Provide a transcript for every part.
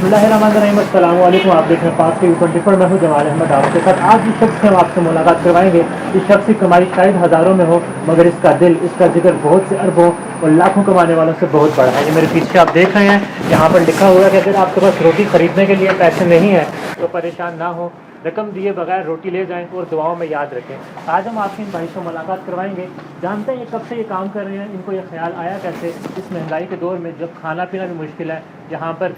बिस्मिल्लाहिर्रहमानिर्रहीम, अस्सलाम वालेकुम। आप देख रहे हैं पाक टीवी 24। मैं हूं जमाल अहमद आपके साथ। आज जिस शख्स से हम आपसे मुलाकात करवाएंगे, इस शख्स की कमाई शायद हज़ारों में हो, मगर इसका दिल, इसका जिक्र बहुत से अरबों और लाखों कमाने वालों से बहुत बड़ा है। ये मेरे पीछे आप देख रहे हैं, यहाँ पर लिखा हुआ है कि अगर आपके पास रोटी खरीदने के लिए पैसे नहीं है तो परेशान ना हो, रकम दिए बगैर रोटी ले जाएं और दुआओं में याद रखें। आज हम आपके इन भाई से मुलाकात करवाएंगे, जानते हैं ये कब से ये काम कर रहे हैं, इनको ये ख्याल आया कैसे इस महंगाई के दौर में जब खाना पीना भी मुश्किल है, यहाँ पर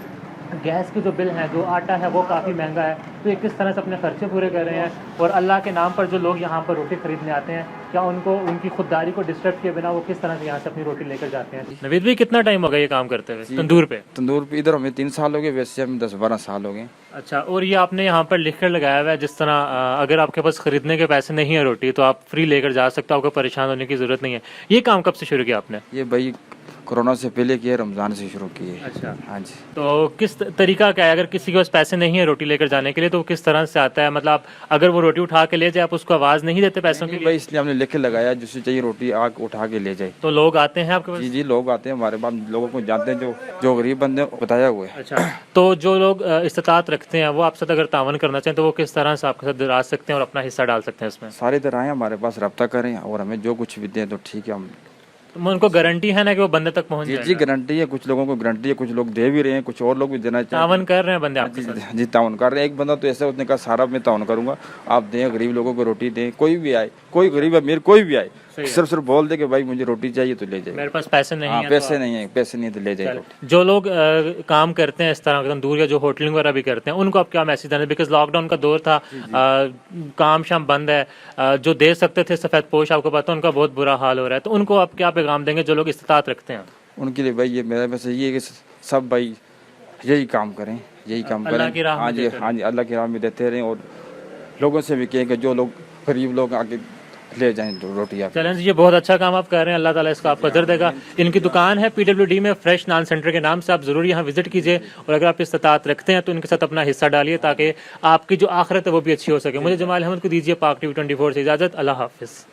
गैस के जो बिल हैं, जो आटा है वो काफ़ी महंगा है, तो ये किस तरह से अपने खर्चे पूरे कर रहे हैं। और अल्लाह के नाम पर जो लोग यहाँ पर रोटी खरीदने आते हैं, क्या उनको उनकी खुददारी को डिस्टर्ब किए बिना वो किस तरह से यहाँ से अपनी रोटी लेकर जाते हैं। नवीद भाई, कितना टाइम हो गया ये काम करते हुए तंदूर पे? तंदूर पे इधर हमें 3 साल हो गए, वैसे हमें 10-12 साल हो गए। अच्छा, और ये आपने यहाँ पर लिख कर लगाया हुआ है जिस तरह अगर आपके पास खरीदने के पैसे नहीं है रोटी तो आप फ्री लेकर जा सकते हो, आपको परेशान होने की ज़रूरत नहीं है। ये काम कब से शुरू किया आपने? ये भाई कोरोना से पहले किए, रमज़ान से शुरू किए। अच्छा, हाँ जी। तो किस तरीका क्या है, अगर किसी के पास पैसे नहीं है रोटी लेकर जाने के लिए तो वो किस तरह से आता है? मतलब अगर वो रोटी उठा के ले जाए, आप उसको आवाज़ नहीं देते पैसों के लिए? भाई इसलिए हमने लिख के लगाया, जिससे चाहिए रोटी आग उठा के ले जाए। तो लोग आते हैं आपके पास? जी जी, लोग आते हैं हमारे पास, लोगों को जानते हैं, जो गरीब बंदे हैं, बताया हुआ है। अच्छा, तो जो लोग इस्तात रखते हैं वो आपसे अगर तावन करना चाहें तो वो किस तरह से आपके साथ आ सकते हैं और अपना हिस्सा डाल सकते हैं इसमें? सारी तरह आए हमारे पास, रब्ता करें और हमें जो कुछ भी दें तो ठीक है। हम तो उनको गारंटी है ना कि वो बंदे तक पहुंच जी जाएगा? जी, गारंटी है। कुछ लोगों को गारंटी है, कुछ लोग दे भी रहे हैं, कुछ और लोग भी देना चाहते तावन कर रहे हैं बंदे आपके साथ? हैं। जी, ताउन कर रहे हैं। एक बंदा तो ऐसा, उसने कहा सारा मैं ताउन करूंगा, आप दें गरीब लोगों को रोटी दें। कोई भी आए, कोई गरीब अमीर कोई भी आए, सिर्फ बोल दे कि भाई मुझे रोटी चाहिए तो ले जाए। मेरे पास पैसे नहीं है, पैसे नहीं है, पैसे नहीं तो ले जाए रोटी। जो लोग काम करते हैं इस तरह का तंदूर या जो होटलिंग वगैरह भी करते हैं, उनको आप क्या मैसेज देना? बिकॉज लॉकडाउन का दौर था, काम शाम बंद है, जो दे सकते थे सफ़ेद पोश, आपको पता है उनका बहुत बुरा हाल हो रहा है, तो उनको आप क्या पैगाम देंगे जो लोग इस्तात रखते हैं? उनके लिए भाई ये मेरा मैसेज ये है कि सब भाई यही काम करें, यही काम करें। अल्लाह की राह में हाँ जी, देते हाँ जी, अल्लाह की राह में देते रहें और लोगों से भी कहें कि जो लोग गरीब लोग आके ले जाएं तो रोटी। आप चलें, ये बहुत अच्छा काम आप कर रहे हैं, अल्लाह ताला इसका आपको अजर देगा। इनकी दुकान है PWD में, फ्रेश नान सेंटर के नाम से, आप ज़रूर यहाँ विजिट कीजिए और अगर आप इस्तात रखते हैं तो इनके साथ अपना हिस्सा डालिए ताकि आपकी जो आखिरत है वो भी अच्छी हो सके। मुझे जमाल अहमद को दीजिए पाक टीवी 24 से इजाज़त। अल्लाह हाफिज़।